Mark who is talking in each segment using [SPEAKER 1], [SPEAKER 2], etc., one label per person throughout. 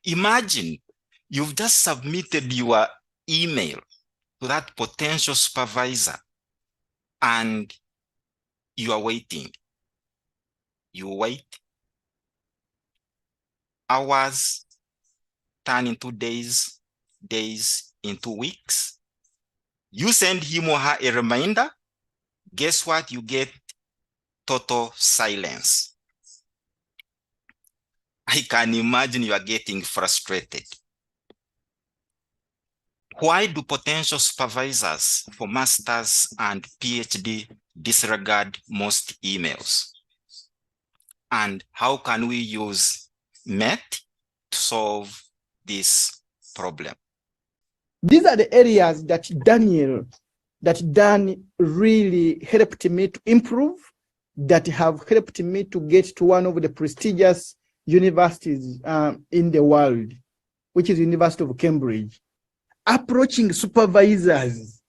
[SPEAKER 1] Imagine you've just submitted your email to that potential supervisor and you are waiting. You wait. Hours turn into days, days into weeks. You send him or her a reminder. Guess what? You get total silence. I can imagine you are getting frustrated. Why do potential supervisors for masters and PhD disregard most emails? And how can we use MET to solve this problem?
[SPEAKER 2] These are the areas that Dan really helped me to improve, that have helped me to get to one of the prestigious universities in the world, which is University of Cambridge. Approaching supervisors.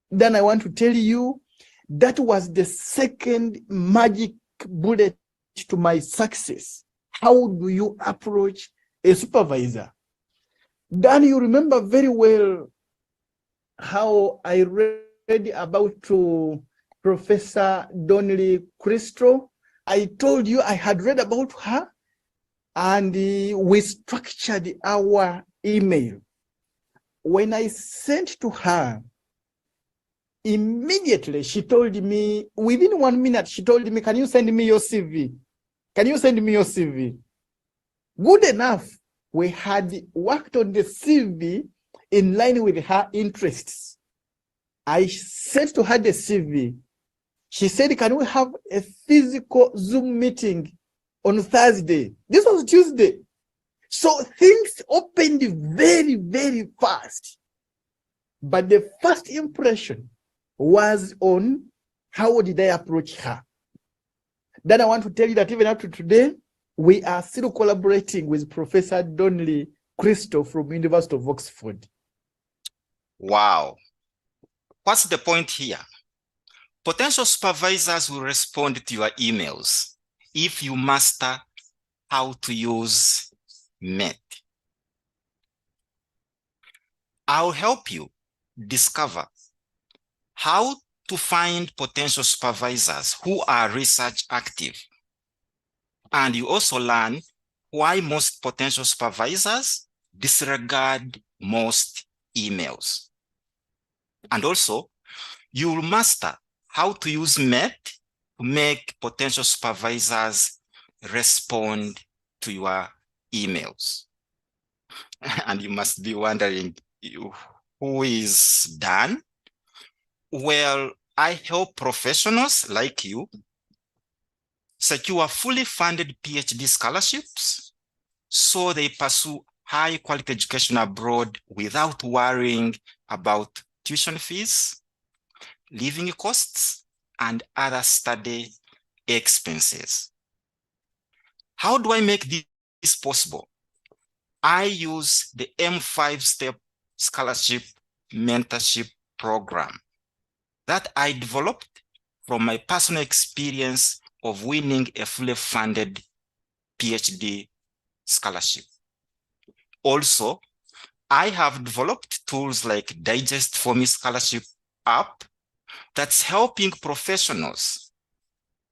[SPEAKER 2] Then I want to tell you, that was the second magic bullet to my success. How do you approach a supervisor? Then you remember very well how I read about to Professor Donnelly Crystal. I told you I had read about her, and we structured our email. When I sent to her, immediately she told me, within 1 minute, she told me, can you send me your CV? Can you send me your CV? Good enough. We had worked on the CV in line with her interests. I sent to her the CV. She said, can we have a physical Zoom meeting on Thursday? This was Tuesday. So things opened very, very fast. But the first impression was on how did I approach her. Then I want to tell you that even up to today, we are still collaborating with Professor Donnelly Crystal from University of Oxford.
[SPEAKER 1] Wow. What's the point here? Potential supervisors will respond to your emails if you master how to use MET. I'll help you discover how to find potential supervisors who are research active. And you also learn why most potential supervisors disregard most emails. And also, you will master how to use MET to make potential supervisors respond to your emails. And you must be wondering, who is Dan? Well, I help professionals like you secure fully funded PhD scholarships so they pursue high quality education abroad without worrying about tuition fees, living costs, and other study expenses. How do I make this possible? I use the M5-step scholarship mentorship program that I developed from my personal experience of winning a fully funded PhD scholarship. Also, I have developed tools like Digest for Me Scholarship app that's helping professionals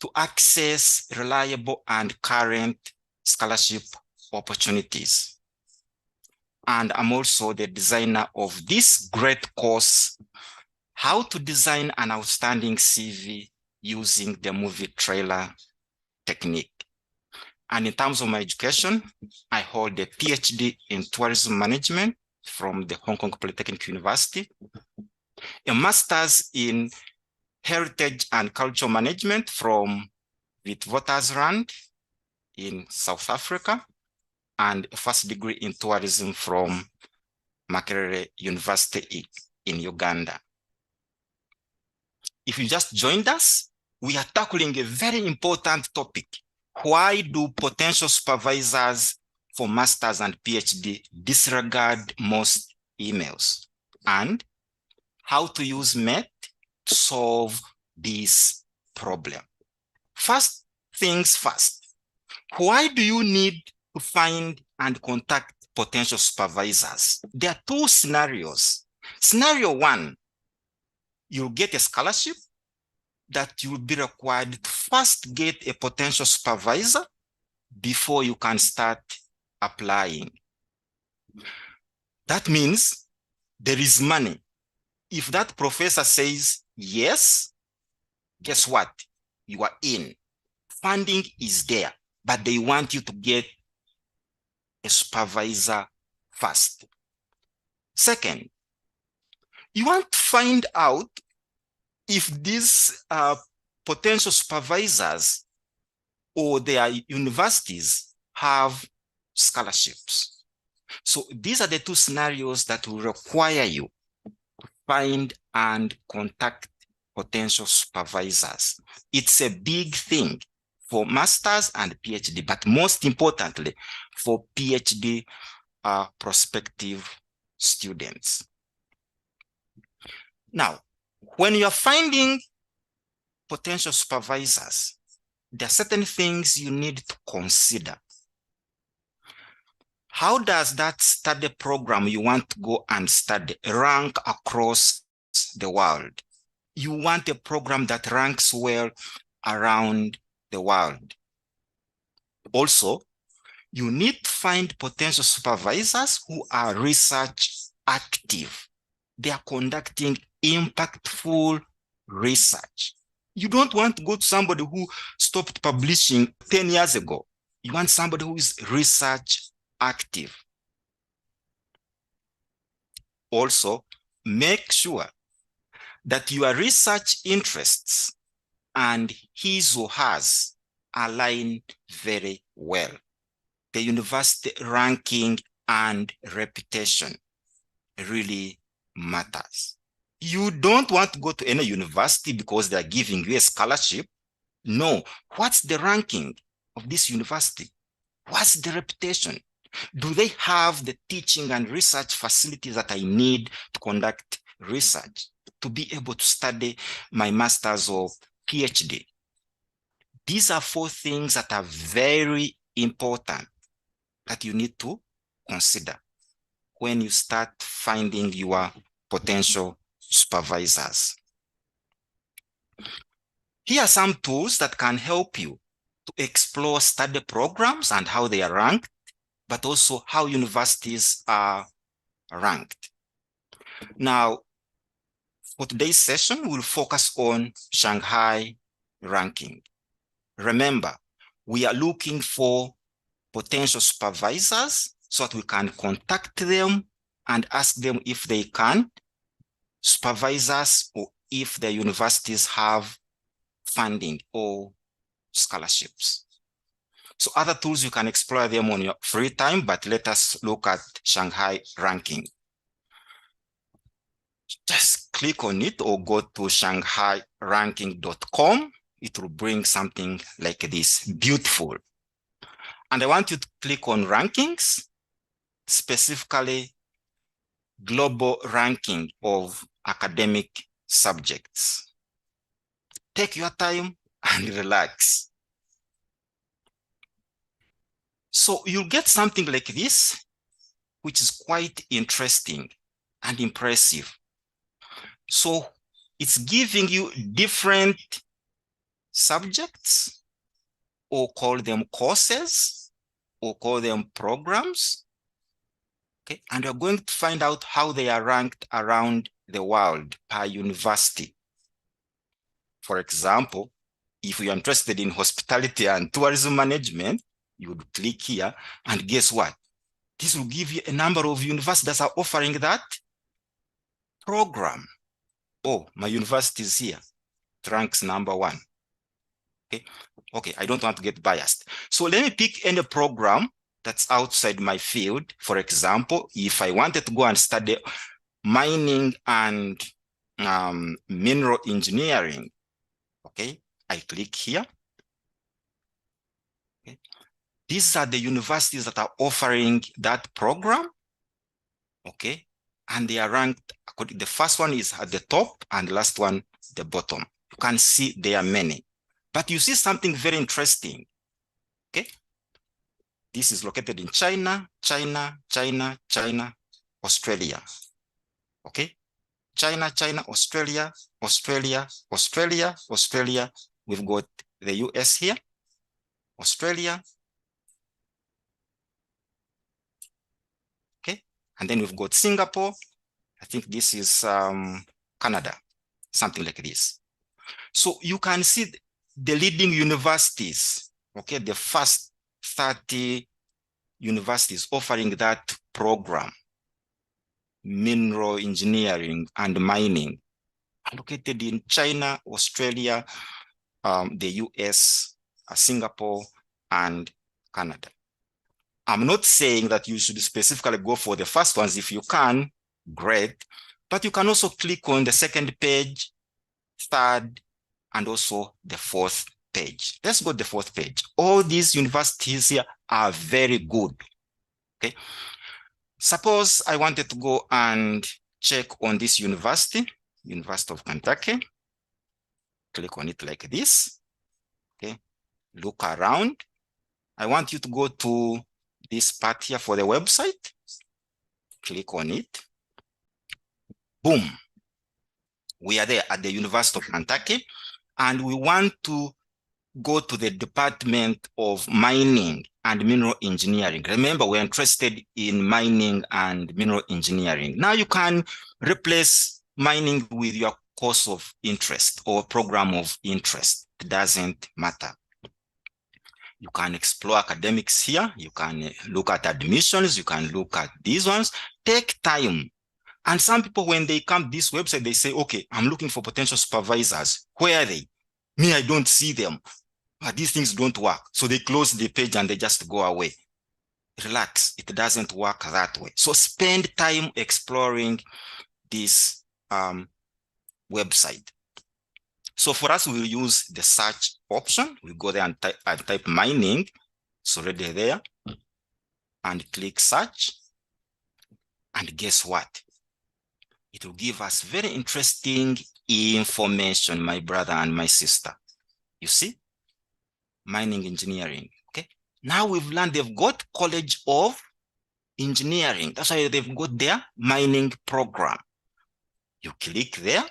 [SPEAKER 1] to access reliable and current scholarship opportunities. And I'm also the designer of this great course, How to Design an Outstanding CV Using the Movie Trailer Technique. And in terms of my education, I hold a PhD in tourism management from the Hong Kong Polytechnic University, a master's in heritage and cultural management from Witwatersrand in South Africa, and a first degree in tourism from Makerere University in Uganda. If you just joined us, we are tackling a very important topic. Why do potential supervisors for masters and PhD disregard most emails? And how to use MET to solve this problem. First things first, why do you need to find and contact potential supervisors. There are two scenarios. Scenario one, you'll get a scholarship that you'll be required to first get a potential supervisor before you can start applying. That means there is money. If that professor says yes, guess what? You are in. Funding is there, but they want you to get a supervisor first. Second, you want to find out if these potential supervisors or their universities have scholarships. So these are the two scenarios that will require you to find and contact potential supervisors. It's a big thing for masters and PhD, but most importantly for PhD prospective students. Now, when you're finding potential supervisors, there are certain things you need to consider. How does that study program you want to go and study rank across the world? You want a program that ranks well around the world. Also, you need to find potential supervisors who are research active. They are conducting impactful research. You don't want to go to somebody who stopped publishing 10 years ago. You want somebody who is research active. Also, make sure that your research interests and his or hers align very well. The university ranking and reputation really matters. You don't want to go to any university because they're giving you a scholarship. No, what's the ranking of this university? What's the reputation? Do they have the teaching and research facilities that I need to conduct research, to be able to study my master's or PhD? These are 4 things that are very important that you need to consider when you start finding your potential supervisors. Here are some tools that can help you to explore study programs and how they are ranked, but also how universities are ranked. Now, for today's session, we'll focus on Shanghai ranking. Remember, we are looking for potential supervisors so that we can contact them and ask them if they can supervise us or if the universities have funding or scholarships. So other tools, you can explore them on your free time, but let us look at Shanghai ranking. Just click on it or go to shanghairanking.com. It will bring something like this, beautiful. And I want you to click on rankings, specifically global ranking of academic subjects. Take your time and relax. So you'll get something like this, which is quite interesting and impressive. So it's giving you different subjects, or call them courses, or call them programs. Okay, and you're going to find out how they are ranked around the world per university. For example, if you're interested in hospitality and tourism management, you would click here, and guess what? This will give you a number of universities that are offering that program. Oh, my university is here. It ranks number 1. Okay, I don't want to get biased. So let me pick any program that's outside my field. For example, if I wanted to go and study mining and mineral engineering, okay, I click here. Okay. These are the universities that are offering that program, okay, and they are ranked. The first one is at the top and the last one the bottom. You can see there are many, but you see something very interesting. Okay, This is located in China, China, China, China, Australia. Okay? China, China, Australia, Australia, Australia, Australia. We've got the US here, Australia. Okay? And then we've got Singapore. I think this is Canada, something like this. So you can see the leading universities, okay, the first 30 universities offering that program, mineral engineering and mining, are located in China, Australia, the US, Singapore, and Canada. I'm not saying that you should specifically go for the first ones. If you can, great. But you can also click on the second page, third, and also the fourth page. Let's go to the fourth page. All these universities here are very good. Okay. Suppose I wanted to go and check on this university, University of Kentucky. Click on it like this. Okay. Look around. I want you to go to this part here for the website. Click on it. Boom. We are there at the University of Kentucky, and we want to go to the Department of Mining and Mineral Engineering. Remember, we're interested in mining and mineral engineering. Now you can replace mining with your course of interest or program of interest. It doesn't matter. You can explore academics here. You can look at admissions. You can look at these ones. Take time. And some people, when they come to this website, they say, okay, I'm looking for potential supervisors. Where are they? Me, I don't see them. But these things don't work. So they close the page and they just go away. Relax. It doesn't work that way. So spend time exploring this website. So for us, we'll use the search option. We go there and type mining. It's already there. And click search. And guess what? It will give us very interesting information, my brother and my sister. You see? Mining engineering. Okay. Now we've learned they've got College of Engineering. That's why they've got their mining program. You click there.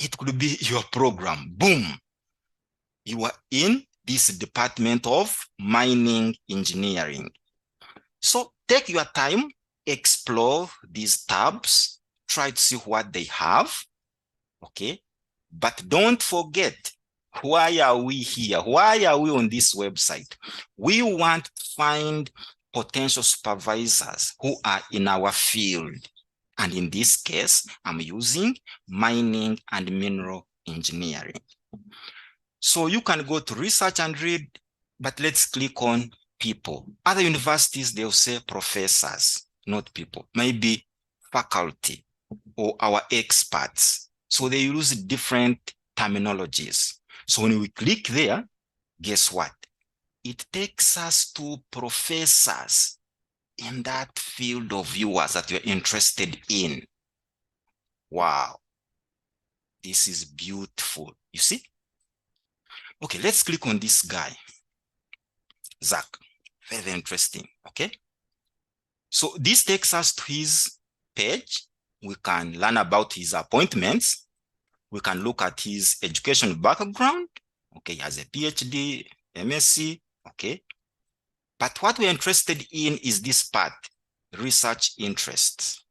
[SPEAKER 1] It could be your program. Boom. You are in this Department of Mining Engineering. So take your time, explore these tabs, try to see what they have. Okay. But don't forget, why are we here? Why are we on this website? We want to find potential supervisors who are in our field. And in this case, I'm using mining and mineral engineering. So you can go to research and read, but let's click on people. Other universities, they'll say professors, not people, maybe faculty or our experts. So they use different terminologies. So when we click there, guess what? It takes us to professors in that field of viewers that you're interested in. Wow. This is beautiful. You see? Okay, let's click on this guy. Zach. Very, very interesting. Okay. So this takes us to his page. We can learn about his appointments. We can look at his education background. Okay, he has a PhD, MSc. Okay. But what we're interested in is this part, research interests.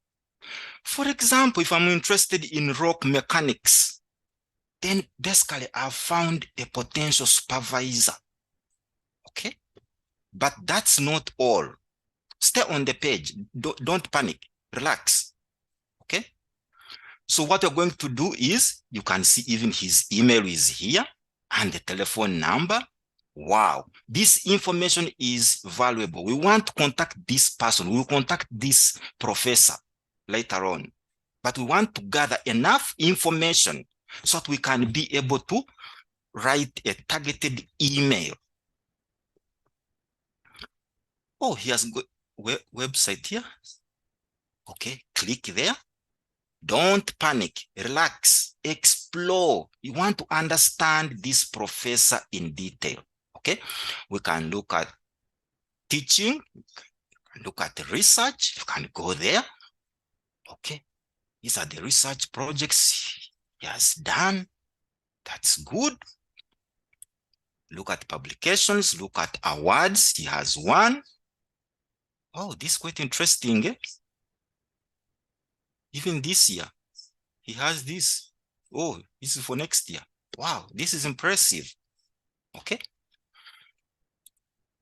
[SPEAKER 1] For example, if I'm interested in rock mechanics, then basically I've found a potential supervisor. Okay. But that's not all. Stay on the page. Don't panic. Relax. Okay. So what you're going to do is, you can see even his email is here and the telephone number. Wow. This information is valuable. We want to contact this person. We will contact this professor later on. But we want to gather enough information so that we can be able to write a targeted email. Oh, he has got website here. Okay, click there. Don't panic, relax, explore. You want to understand this professor in detail. Okay, we can look at teaching, look at the research, you can go there. Okay, these are the research projects he has done. That's good. Look at publications, look at awards he has won. Oh, this is quite interesting. Eh? Even this year, he has this. Oh, this is for next year. Wow, this is impressive. Okay.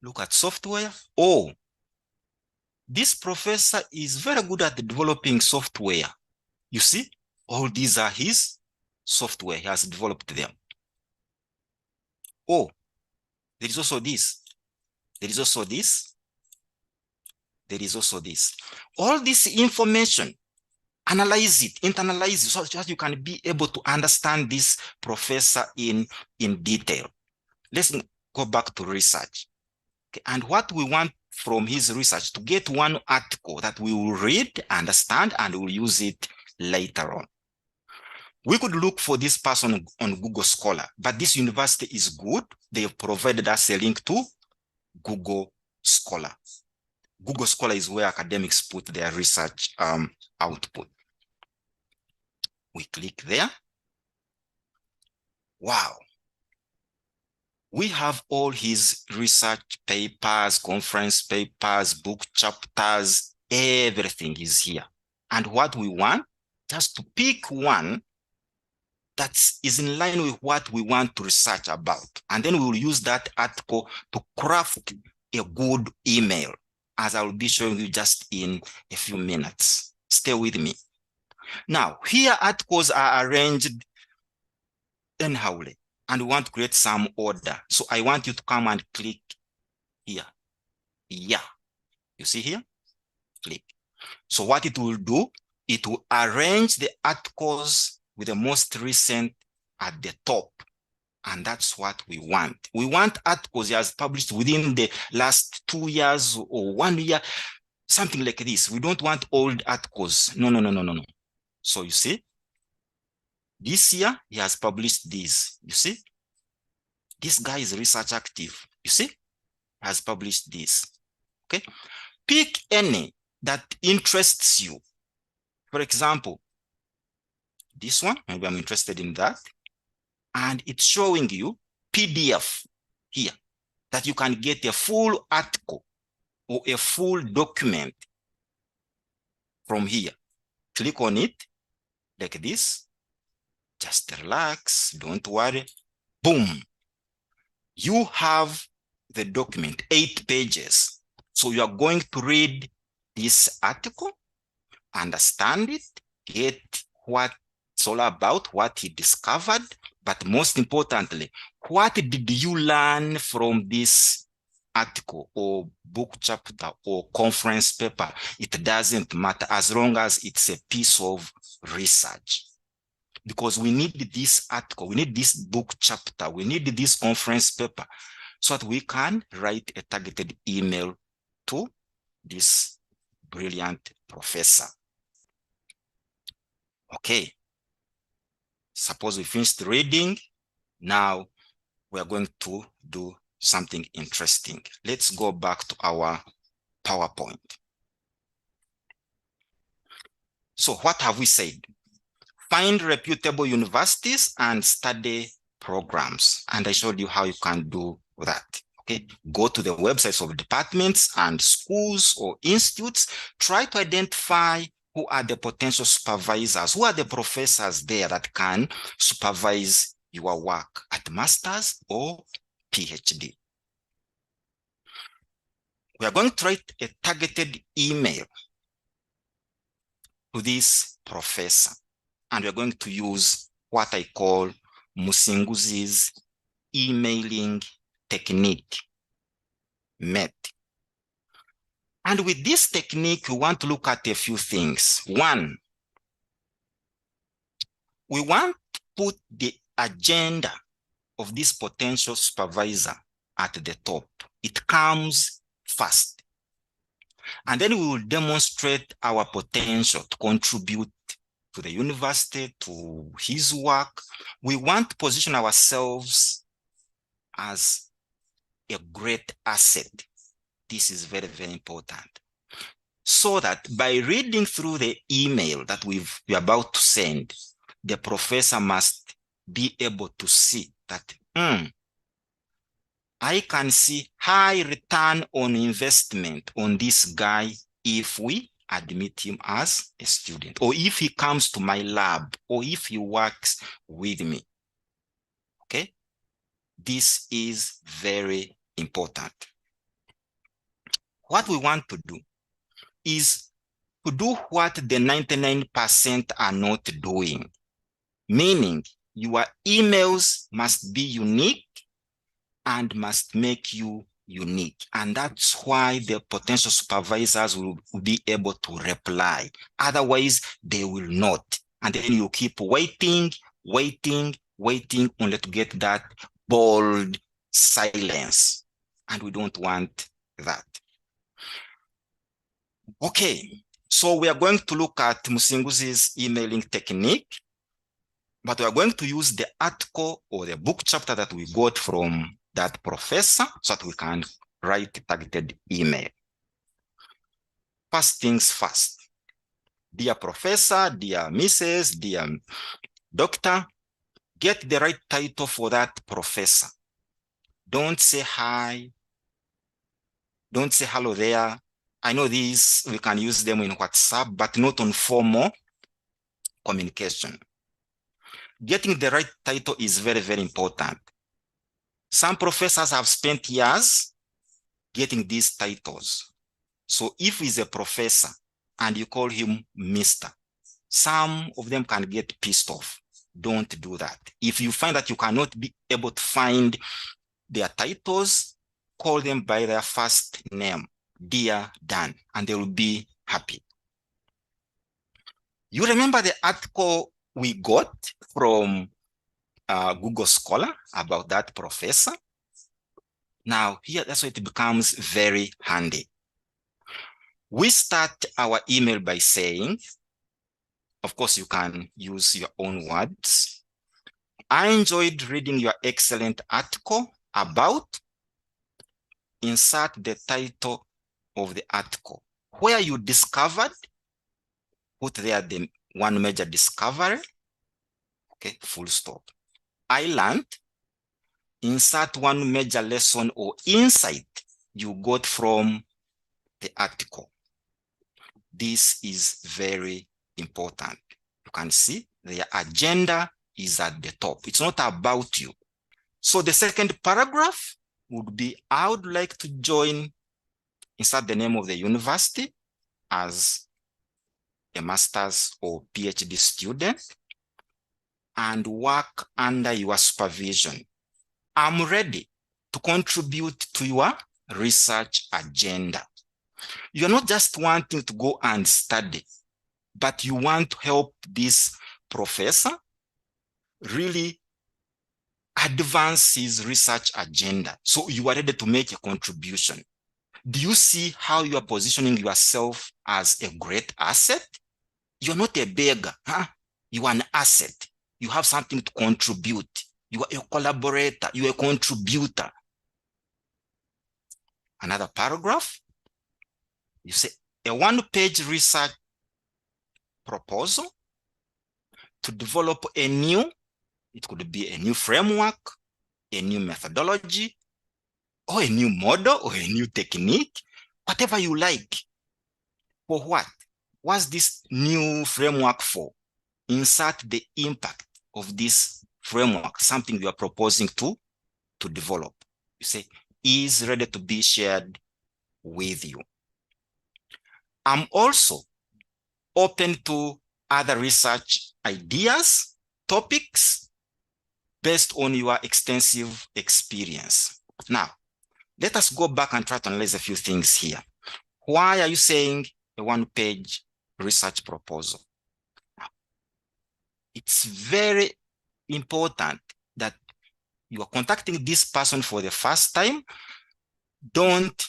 [SPEAKER 1] Look at software. Oh, this professor is very good at developing software. You see, all these are his software. He has developed them. Oh, there is also this. There is also this. There is also this. All this information, analyze it, internalize it, so that you can be able to understand this professor in detail. Let's go back to research. Okay. And what we want from his research, to get one article that we will read, understand, and we'll use it later on. We could look for this person on Google Scholar, but this university is good. They have provided us a link to Google Scholar. Google Scholar is where academics put their research output. We click there. Wow. We have all his research papers, conference papers, book chapters, everything is here. And what we want, just to pick one that is in line with what we want to research about. And then we will use that article to craft a good email, as I will be showing you just in a few minutes. Stay with me. Now, here articles are arranged anyhowly, and we want to create some order. So I want you to come and click here. Yeah. You see here? Click. So what it will do, it will arrange the articles with the most recent at the top. And that's what we want. We want articles as published within the last 2 years or 1 year, something like this. We don't want old articles. No. So you see, this year he has published this. You see, this guy is research active. You see, has published this. Okay, pick any that interests you. For example, this one, maybe I'm interested in that. And it's showing you PDF here that you can get a full article or a full document from here. Click on it like this. Just relax, don't worry. Boom. You have the document, 8 pages. So you are going to read this article, understand it, get what it's all about, what he discovered, but most importantly, what did you learn from this article or book chapter or conference paper? It doesn't matter as long as it's a piece of research. Because we need this article, we need this book chapter, we need this conference paper so that we can write a targeted email to this brilliant professor. Okay. Suppose we finished reading. Now we are going to do something interesting. Let's go back to our PowerPoint. So what have we said? Find reputable universities and study programs. And I showed you how you can do that. Okay, go to the websites of departments and schools or institutes. Try to identify who are the potential supervisors, who are the professors there that can supervise your work at master's or PhD. We are going to write a targeted email to this professor. And we're going to use what I call Musinguzi's emailing technique, MET. And with this technique, we want to look at a few things. One, we want to put the agenda of this potential supervisor at the top. It comes first. And then we will demonstrate our potential to contribute to the university, to his work. We want to position ourselves as a great asset This is very, very important. So that by reading through the email that we're about to send, the professor must be able to see that, I can see high return on investment on this guy if we admit him as a student, or if he comes to my lab, or if he works with me. Okay? This is very important. What we want to do is to do what the 99% are not doing, meaning your emails must be unique and must make you unique. And that's why the potential supervisors will be able to reply. Otherwise, they will not. And then you keep waiting, only to get that bold silence. And we don't want that. Okay, so we are going to look at Musinguzi's emailing technique, but we are going to use the article or the book chapter that we got from that professor so that we can write a targeted email. First things first. Dear professor, dear Mrs., dear doctor, get the right title for that professor. Don't say hi. Don't say hello there. I know these, we can use them in WhatsApp, but not on formal communication. Getting the right title is very, very important. Some professors have spent years getting these titles. So if he's a professor and you call him Mr., some of them can get pissed off. Don't do that. If you find that you cannot be able to find their titles, call them by their first name, Dear Dan, and they will be happy. You remember the article we got from Google Scholar about that professor? Now, here, that's why it becomes very handy. We start our email by saying, of course, you can use your own words. I enjoyed reading your excellent article about, insert the title of the article. Where you discovered, put there the one major discovery, okay, full stop. I learned, insert one major lesson or insight you got from the article. This is very important. You can see the agenda is at the top. It's not about you. So the second paragraph would be, I would like to join, insert the name of the university as a master's or PhD student and work under your supervision. I'm ready to contribute to your research agenda. You're not just wanting to go and study, but you want to help this professor really advance his research agenda. So you are ready to make a contribution. Do you see how you are positioning yourself as a great asset? You're not a beggar, huh? You are an asset. You have something to contribute. You are a collaborator. You are a contributor. Another paragraph. You say a one-page research proposal to develop a new, it could be a new framework, a new methodology, or a new model, or a new technique, whatever you like. For what? What's this new framework for? Insert the impact of this framework, something you are proposing to develop. You say, is ready to be shared with you. I'm also open to other research ideas, topics, based on your extensive experience. Now, let us go back and try to analyze a few things here. Why are you saying a one-page research proposal? It's very important that you are contacting this person for the first time. Don't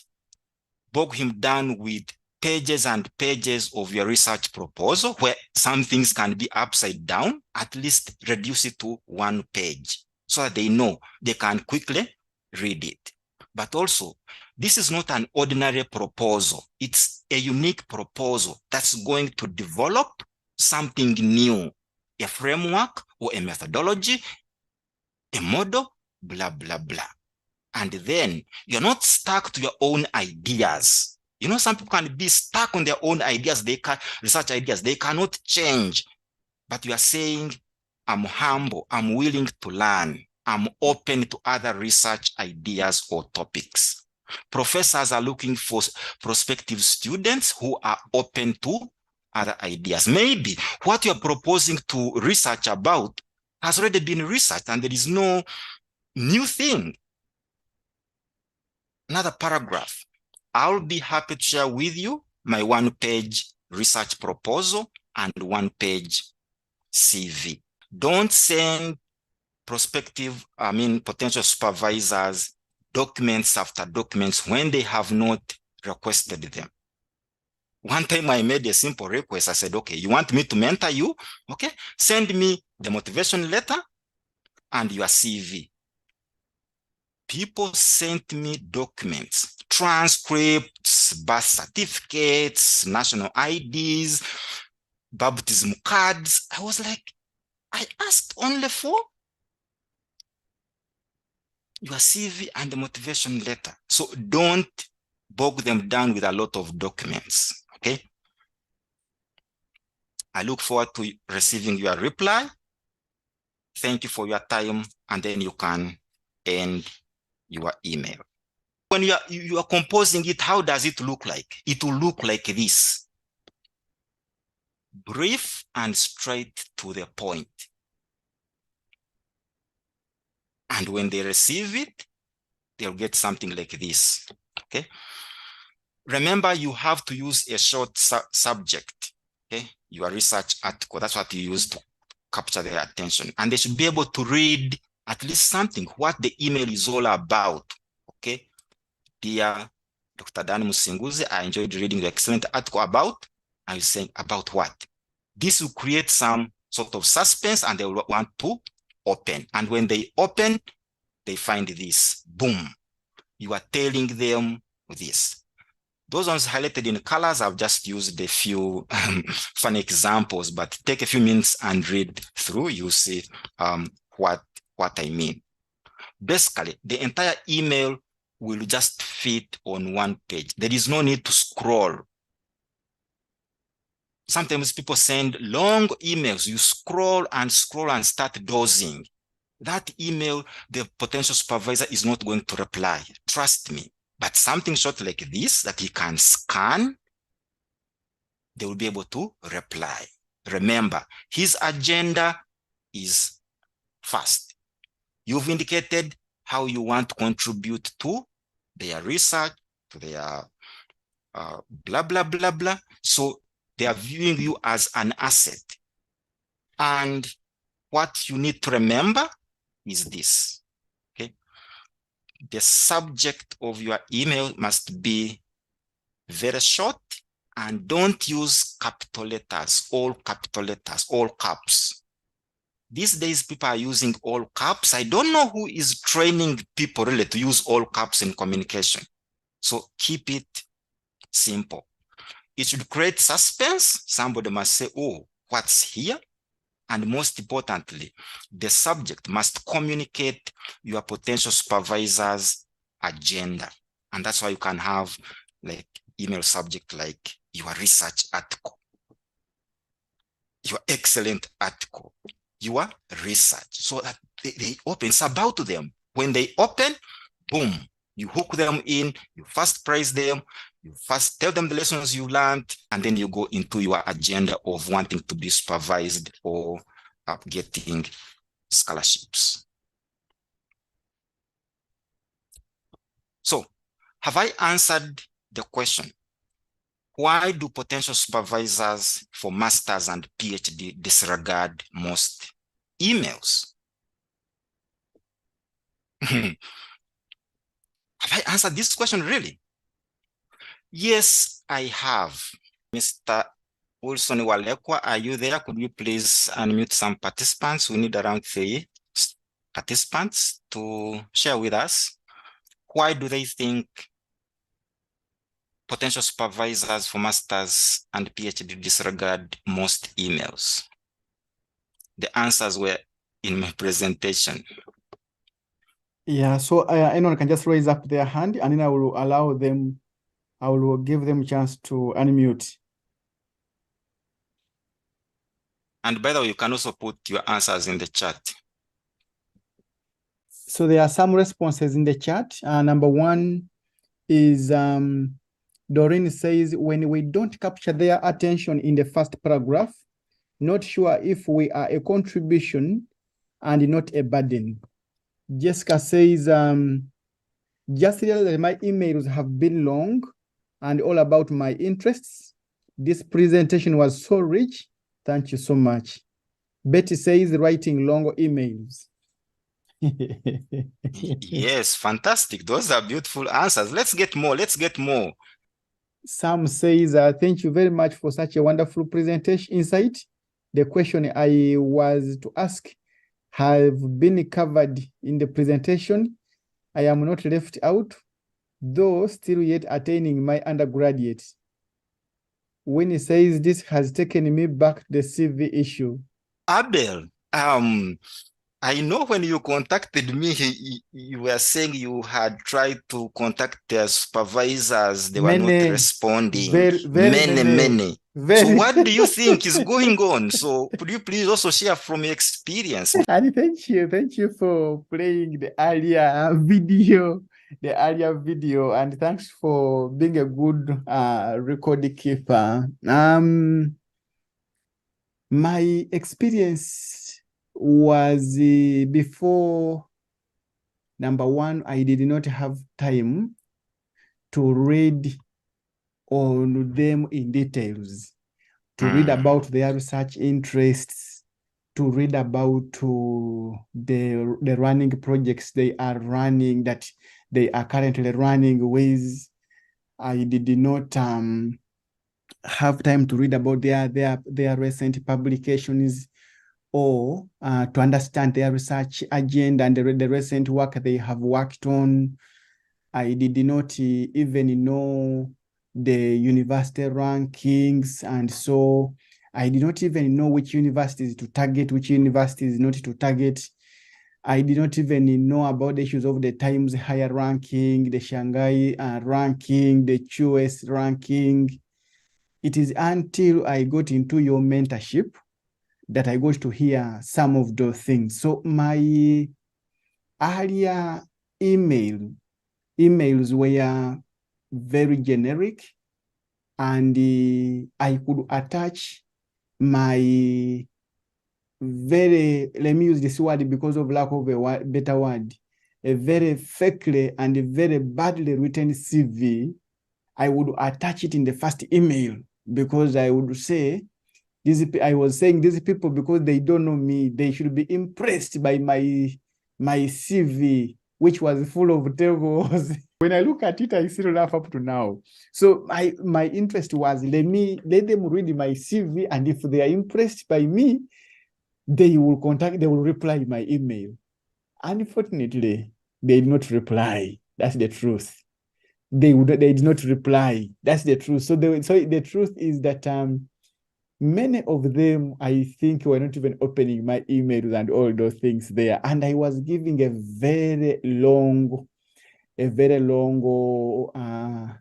[SPEAKER 1] bog him down with pages and pages of your research proposal where some things can be upside down. At least reduce it to one page so that they know they can quickly read it. But also, This is not an ordinary proposal. It's a unique proposal that's going to develop something new, a framework or a methodology, a model, blah, blah, blah. And then you're not stuck to your own ideas. You know, some people can be stuck on their own ideas. They can research ideas. They cannot change. But you are saying, I'm humble. I'm willing to learn. I'm open to other research ideas or topics. Professors are looking for prospective students who are open to other ideas. Maybe what you're proposing to research about has already been researched and there is no new thing. Another paragraph. I'll be happy to share with you my one-page research proposal and one-page CV. Don't send potential supervisors documents after documents when they have not requested them. One time I made a simple request. I said, okay, you want me to mentor you? Okay, send me the motivation letter and your CV. People sent me documents, transcripts, birth certificates, national IDs, baptism cards. I was like, I asked only for your CV and the motivation letter. So don't bog them down with a lot of documents, okay? I look forward to receiving your reply. Thank you for your time, and then you can end your email. When you are composing it, how does it look like? It will look like this. Brief and straight to the point. And when they receive it, they'll get something like this, okay? Remember, you have to use a short subject, okay? Your research article, that's what you use to capture their attention. And they should be able to read at least something, what the email is all about, okay? Dear Dr. Dan Musinguzi, I enjoyed reading the excellent article about, and you're saying about what? This will create some sort of suspense and they will want to open. And when they open, they find this, boom. You are telling them this. Those ones highlighted in colors, I've just used a few funny examples, but take a few minutes and read through, you see what I mean. Basically, the entire email will just fit on one page. There is no need to scroll. Sometimes people send long emails. You scroll and start dozing. That email, the potential supervisor is not going to reply. Trust me. But something short like this that he can scan, they will be able to reply. Remember, his agenda is first. You've indicated how you want to contribute to their research, to their blah, blah, blah, blah. So they are viewing you as an asset. And what you need to remember is this, okay? The subject of your email must be very short and don't use capital letters, all caps. These days, people are using all caps. I don't know who is training people really to use all caps in communication. So keep it simple. It should create suspense. Somebody must say, oh, what's here? And most importantly, the subject must communicate your potential supervisor's agenda. And that's why you can have like email subject like your research article, your excellent article, your research, so that they open. It's about them. When they open, boom, you hook them in, you first praise them, you first tell them the lessons you learned, and then you go into your agenda of wanting to be supervised or getting scholarships. So, have I answered the question? Why do potential supervisors for masters and PhD disregard most emails? Have I answered this question really? Yes, I have. Mr. Wilson Walekwa, are you there? Could you please unmute some participants? We need around 3 participants to share with us. Why do they think potential supervisors for masters and PhD disregard most emails? The answers were in my presentation.
[SPEAKER 2] Yeah, so anyone can just raise up their hand, and then I will allow them, I will give them a chance to unmute.
[SPEAKER 1] And by the way, you can also put your answers in the chat.
[SPEAKER 2] So there are some responses in the chat. Number one is Doreen says, when we don't capture their attention in the first paragraph, not sure if we are a contribution and not a burden. Jessica says, just realized that my emails have been long and all about my interests. This presentation was so rich. Thank you so much. Betty says, writing long emails.
[SPEAKER 1] Yes, fantastic. Those are beautiful answers. Let's get more. Let's get more.
[SPEAKER 2] Sam says, thank you very much for such a wonderful presentation insight. The question I was to ask have been covered in the presentation. I am not left out, though still yet attaining my undergraduate. When he says this has taken me back to the CV issue.
[SPEAKER 1] Abel, I know when you contacted me, you were saying you had tried to contact their supervisors. They were not responding. Many. So what do you think is going on? So could you please also share from your experience?
[SPEAKER 2] And thank you for playing the earlier video, and thanks for being a good record keeper. My experience was before, number one, I did not have time to read on them in details, to read about their research interests, to read about the running projects they are running, that they are currently running with. I did not have time to read about their recent publications, or to understand their research agenda and the recent work they have worked on. I did not even know the university rankings, and so I did not even know which universities to target, which universities not to target. I did not even know about the issues of the Times Higher ranking, the Shanghai ranking, the QS ranking. It is until I got into your mentorship that I got to hear some of those things. So my earlier emails were very generic, and I could attach my very, let me use this word because of lack of a better word, a very fakely and a very badly written CV. I would attach it in the first email, because I would say, I was saying these people, because they don't know me, they should be impressed by my CV, which was full of tables. When I look at it, I still laugh up to now. So my interest was, let them read my CV, and if they are impressed by me, they will reply my email. Unfortunately, they did not reply. That's the truth. They did not reply. That's the truth. So the truth is that many of them, I think, were not even opening my emails and all those things there. And I was giving a very long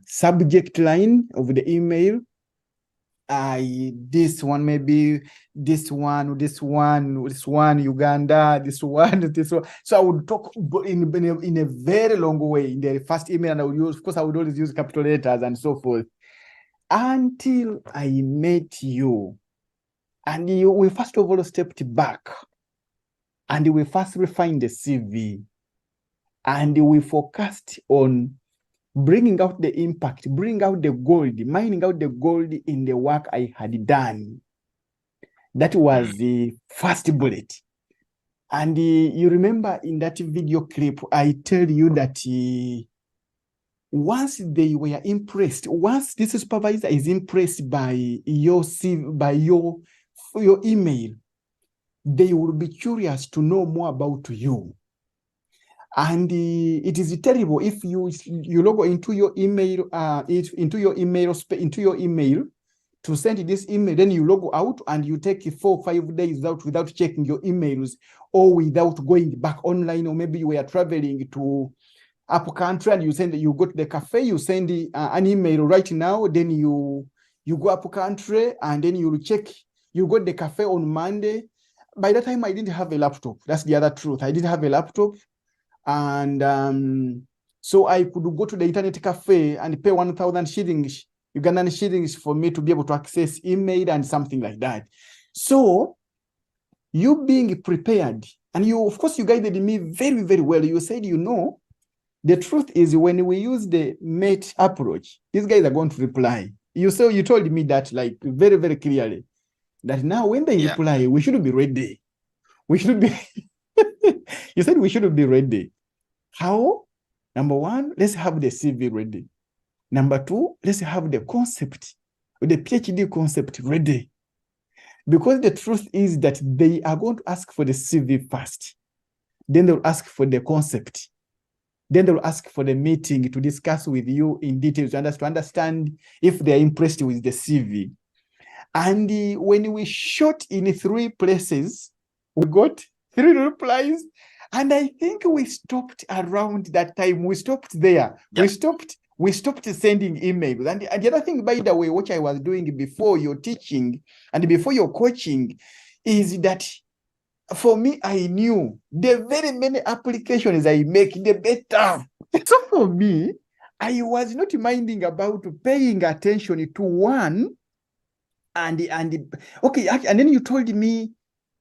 [SPEAKER 2] subject line of the email. This one, maybe this one, Uganda, this one. So I would talk in a very long way in the first email, and I would always use capital letters and so forth, until I met you. And we first of all stepped back, and we first refined the CV, and we focused on bringing out the impact, bringing out the gold, mining out the gold in the work I had done. That was the first bullet. And you remember in that video clip, I tell you that once they were impressed, once this supervisor is impressed by your CV, by your email, they will be curious to know more about you. And it is terrible if you log into your email, into your email to send this email, then you log out and you take 4 or 5 days without checking your emails, or without going back online, or maybe you were traveling to up country and you go to the cafe, you send an email right now, then you go up country and then you check, you go to the cafe on Monday. By that time, I didn't have a laptop. That's the other truth. I didn't have a laptop. And so I could go to the internet cafe and pay 1,000 shillings, Ugandan shillings, for me to be able to access email and something like that. So you being prepared, and you, of course, you guided me very, very well. You said, the truth is, when we use the mate approach, these guys are going to reply. You told me that, like, very, very clearly, that now when they reply, we should be ready. We should be, you said we should be ready. How? Number one, let's have the CV ready. Number two, let's have the concept, the PhD concept ready. Because the truth is that they are going to ask for the CV first. Then they'll ask for the concept. Then they'll ask for the meeting to discuss with you in detail to understand if they're impressed with the CV. And when we shot in 3 places, we got 3 replies. And I think we stopped around that time. We stopped there. Yeah. We stopped sending emails. And the other thing, by the way, what I was doing before your teaching and before your coaching is that, for me, I knew the very many applications I make, the better. So for me, I was not minding about paying attention to one. And then you told me,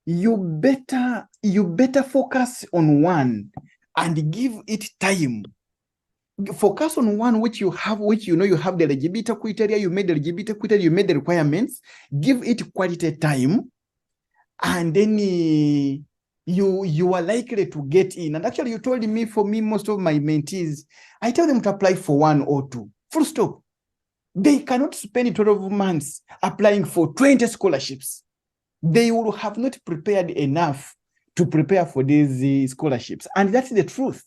[SPEAKER 2] you better focus on one and give it time. Focus on one which you have the eligibility criteria, you made the eligibility criteria, you made the requirements, give it quality time, and then you are likely to get in. And actually, you told me, for me, most of my mentees, I tell them to apply for 1 or 2. Full stop. They cannot spend 12 months applying for 20 scholarships. They will have not prepared enough to prepare for these scholarships. And that's the truth.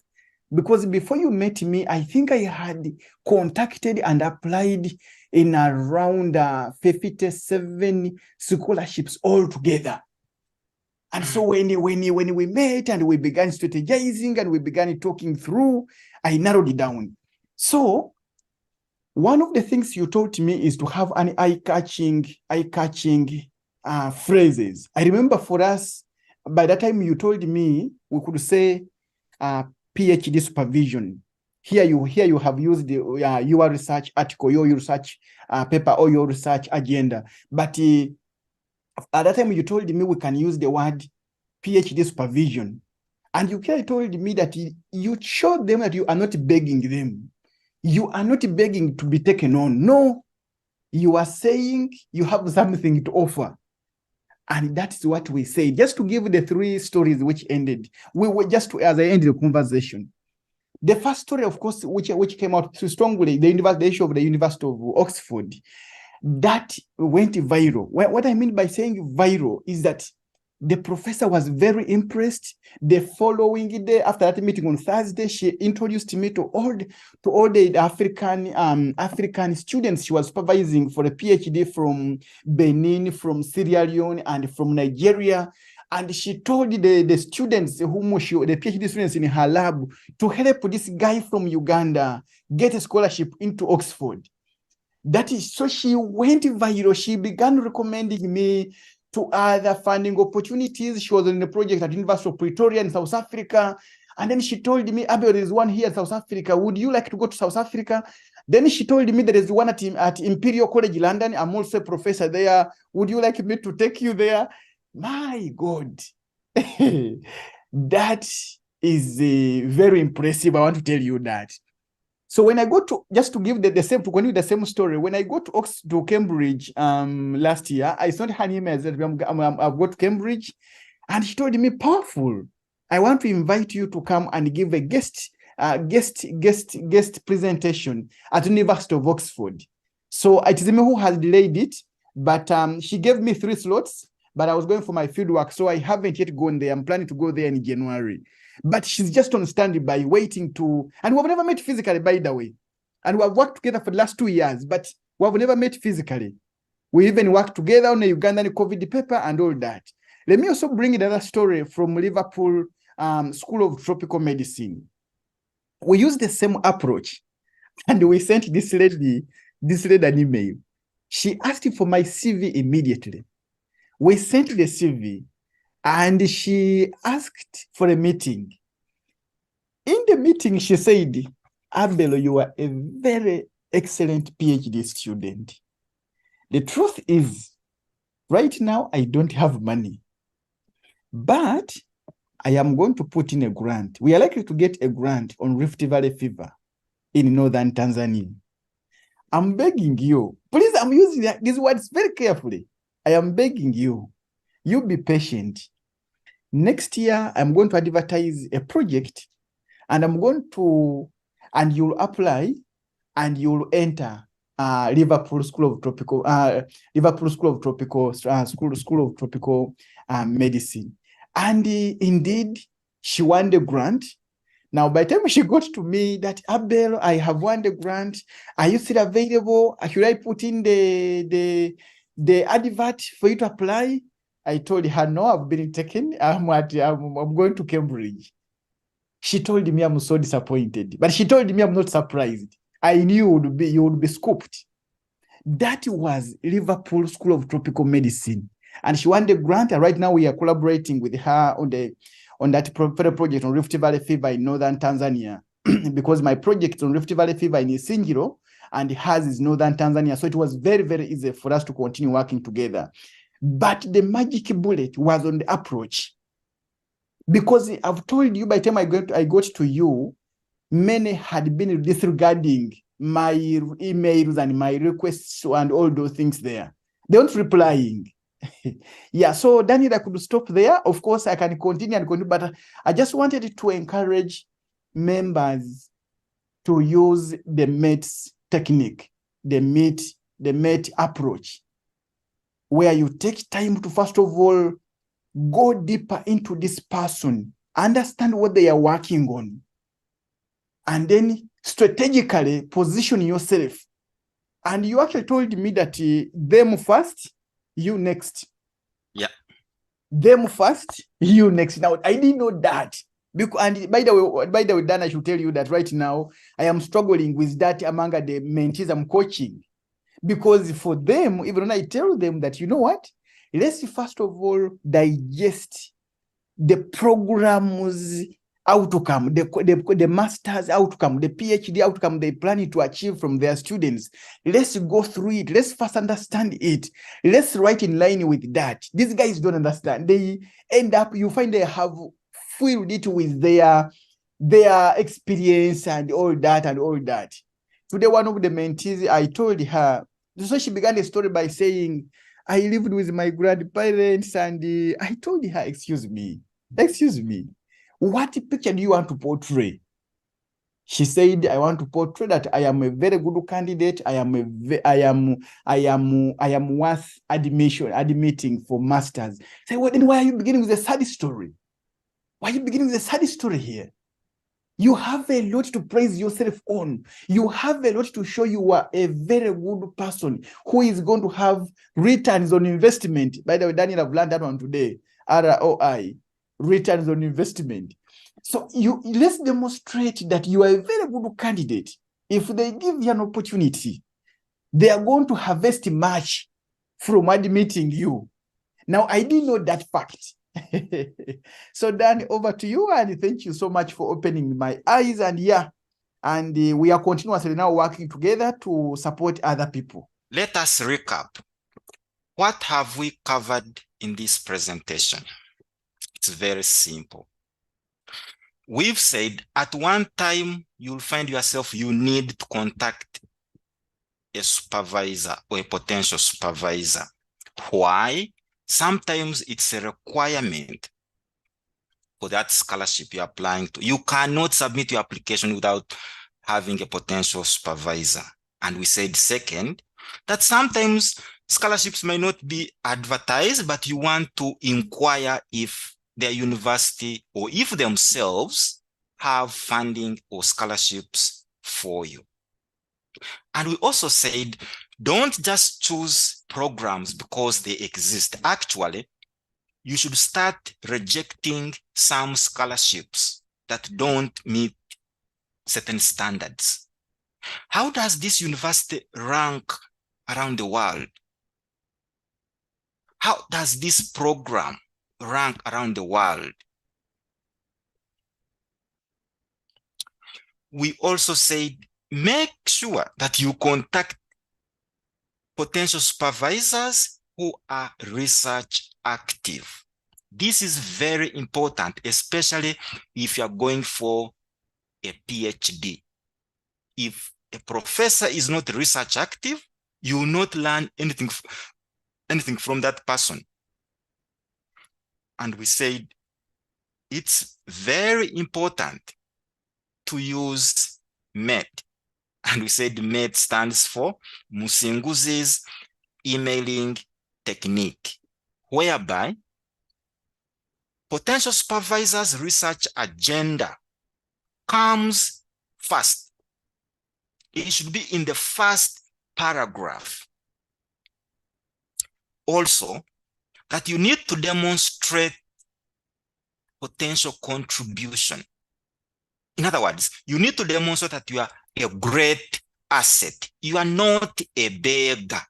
[SPEAKER 2] Because before you met me, I think I had contacted and applied in around 57 scholarships altogether. And so when we met and we began strategizing and we began talking through, I narrowed it down. So one of the things you taught me is to have an eye-catching phrases. I remember for us, by that time you told me we could say PhD supervision. Here you have used your research article, your research paper, or your research agenda. But at that time you told me we can use the word PhD supervision. And you clearly told me that you showed them that you are not begging them. You are not begging to be taken on. No, you are saying you have something to offer. And that's what we say. Just to give the 3 stories which ended, we were just as I ended the conversation. The first story, of course, which came out so strongly, the issue of the University of Oxford, that went viral. What I mean by saying viral is that the professor was very impressed. The following day, after that meeting on Thursday, she introduced me to all the African students she was supervising for a PhD from Benin, from Sierra Leone, and from Nigeria. And she told the students, the PhD students in her lab, to help this guy from Uganda get a scholarship into Oxford. That is, so she went viral. She began recommending me to other funding opportunities. She was on a project at University of Pretoria in South Africa. And then she told me, Abel, there is one here in South Africa. Would you like to go to South Africa? Then she told me there is one at Imperial College London. I'm also a professor there. Would you like me to take you there? My God. That is very impressive. I want to tell you that. So when I go to, just to give the same story, when I go to Cambridge last year, I sent her email that I've got to Cambridge, and she told me, powerful, I want to invite you to come and give a guest presentation at the University of Oxford. So it is me who has delayed it, but she gave me 3 slots. but I was going for my field work, so I haven't yet gone there. I'm planning to go there in January. But she's just on standby, waiting to, and we've never met physically, by the way. And we have worked together for the last 2 years, but we have never met physically. We even worked together on the Ugandan COVID paper and all that. Let me also bring another story from Liverpool School of Tropical Medicine. We used the same approach, and we sent this lady an email. She asked for my CV immediately. We sent the CV, and she asked for a meeting. In the meeting, she said, Abel, you are a very excellent PhD student. The truth is, right now, I don't have money, but I am going to put in a grant. We are likely to get a grant on Rift Valley fever in northern Tanzania. I'm begging you, please, I'm using these words very carefully. I am begging you, you be patient. Next year, I'm going to advertise a project, and you'll apply, and you'll enter Liverpool School of Tropical Medicine. And indeed, she won the grant. Now, by the time she got to me that, Abel, I have won the grant. Are you still available? Should I put in the advert for you to apply? I told her, no, I've been taken. I'm going to Cambridge. She told me I'm so disappointed, but she told me I'm not surprised. I knew you would be scooped. That was Liverpool School of Tropical Medicine. And she won the grant, and right now we are collaborating with her on that project on Rift Valley fever in northern Tanzania, because my project on Rift Valley fever in Isingiro and hers is northern Tanzania. So it was very, very easy for us to continue working together. But the magic bullet was on the approach. Because I've told you, by the time I got to you, many had been disregarding my emails and my requests and all those things there. They weren't replying. Yeah, so Daniel, I could stop there. Of course, I can continue, but I just wanted to encourage members to use the METS technique, the MET approach, where you take time to, first of all, go deeper into this person, understand what they are working on, and then strategically position yourself. And you actually told me that them first, you next.
[SPEAKER 1] Yeah.
[SPEAKER 2] Them first, you next. Now, I didn't know that. And by the way, Dan, I should tell you that right now, I am struggling with that among the mentees I'm coaching. Because for them, even when I tell them that, you know what, let's first of all digest the program's outcome, the master's outcome, the PhD outcome they plan to achieve from their students. Let's go through it. Let's first understand it. Let's write in line with that. These guys don't understand. They end up, you find they have filled it with their experience and all that. Today, one of the mentees, I told her, so she began the story by saying, I lived with my grandparents, and I told her, excuse me, what picture do you want to portray? She said, I want to portray that I am a very good candidate. I am worth admitting for masters. Say, well, then why are you beginning with a sad story? Why are you beginning with a sad story here? You have a lot to praise yourself on. You have a lot to show you are a very good person who is going to have returns on investment. By the way, Daniel, I've learned that one today. ROI, returns on investment. So let's demonstrate that you are a very good candidate. If they give you an opportunity, they are going to harvest much from admitting you. Now, I didn't know that fact. So Dan, over to you, and thank you so much for opening my eyes. And we are continuously now working together to support other people.
[SPEAKER 1] Let us recap. What have we covered in this presentation? It's very simple. We've said at one time you'll find yourself you need to contact a supervisor or a potential supervisor. Why? Sometimes it's a requirement for that scholarship you're applying to. You cannot submit your application without having a potential supervisor. And we said second, that sometimes Scholarships may not be advertised, but you want to inquire if their university or if themselves have funding or scholarships for you. And we also said, don't just choose programs because they exist. Actually, you should start rejecting some scholarships that don't meet certain standards. How does this university rank around the world? How does this program rank around the world? We also said, make sure that you contact potential supervisors who are research active. This is very important, especially if you're going for a PhD. If a professor is not research active, you will not learn anything from that person. And we said it's very important to use MET. And we said MET stands for Musinguzi's emailing technique, whereby potential supervisors' research agenda comes first. It should be in the first paragraph. Also, that you need to demonstrate potential contribution. In other words, you need to demonstrate that you are a great asset. You are not a beggar.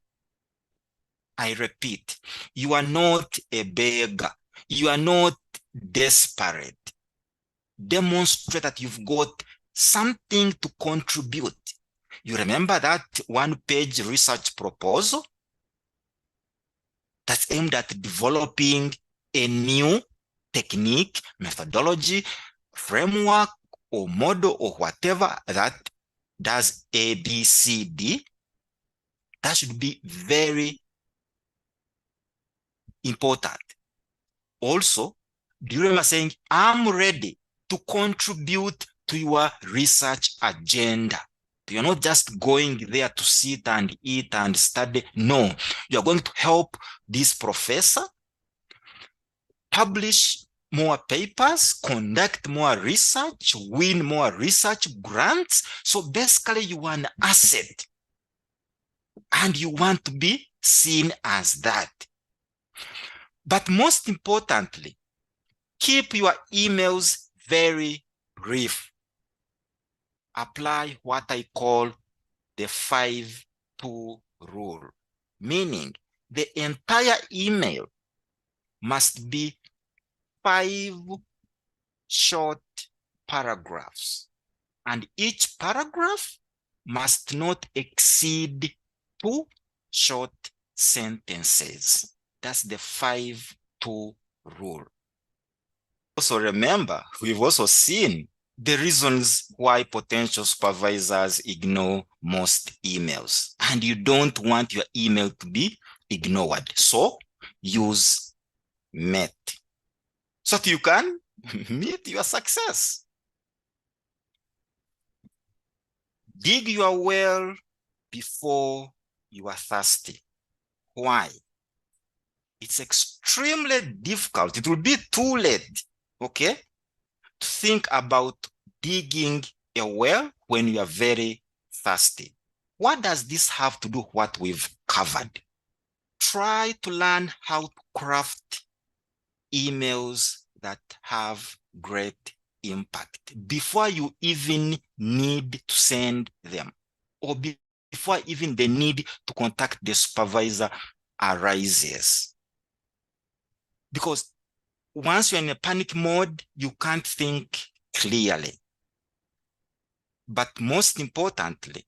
[SPEAKER 1] I repeat, you are not a beggar. You are not desperate. Demonstrate that you've got something to contribute. You remember that one-page research proposal that's aimed at developing a new technique, methodology, framework, or model, or whatever that does A, B, C, D? That should be very important. Also, do you remember saying, I'm ready to contribute to your research agenda? You're not just going there to sit and eat and study. No, you're going to help this professor publish more papers, conduct more research, win more research grants. So basically, you are an asset and you want to be seen as that. But most importantly, keep your emails very brief. Apply what I call the 5-2 rule, meaning the entire email must be 5 short paragraphs, and each paragraph must not exceed 2 short sentences. That's the 5-2 rule. Also remember, we've also seen the reasons why potential supervisors ignore most emails, and you don't want your email to be ignored. So use MET so that you can meet your success. Dig your well before you are thirsty. Why? It's extremely difficult. It will be too late, okay, to think about digging a well when you are very thirsty. What does this have to do with what we've covered? Try to learn how to craft emails that have great impact before you even need to send them, or before even the need to contact the supervisor arises. Because once you're in a panic mode, you can't think clearly. But most importantly,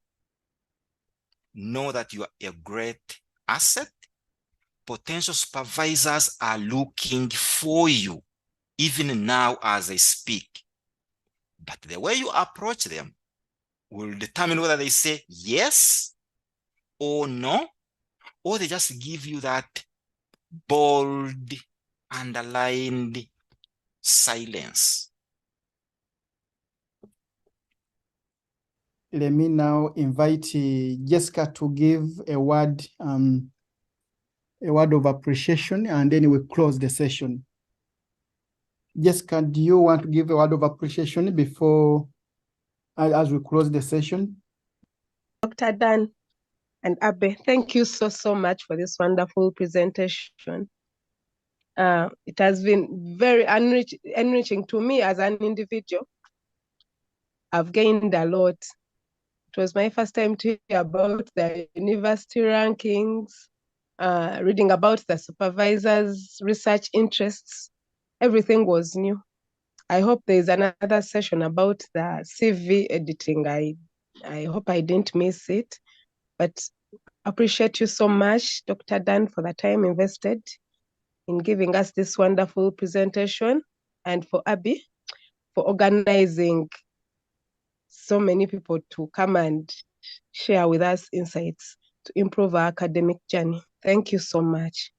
[SPEAKER 1] know that you are a great asset. Potential supervisors are looking for you, even now as I speak. But the way you approach them will determine whether they say yes or no, or they just give you that bold, underlined silence.
[SPEAKER 2] Let me now invite Jessica to give a word a word of appreciation, and then we close the session. Jessica, do you want to give a word of appreciation before, as we close the session?
[SPEAKER 3] Dr. Dan and Abe, thank you so much for this wonderful presentation. It has been very enriching to me as an individual. I've gained a lot. It was my first time to hear about the university rankings, reading about the supervisors' research interests. Everything was new. I hope there's another session about the CV editing. I hope I didn't miss it, but appreciate you so much, Dr. Dan, for the time invested in giving us this wonderful presentation, and for Abby for organizing so many people to come and share with us insights to improve our academic journey. Thank you so much.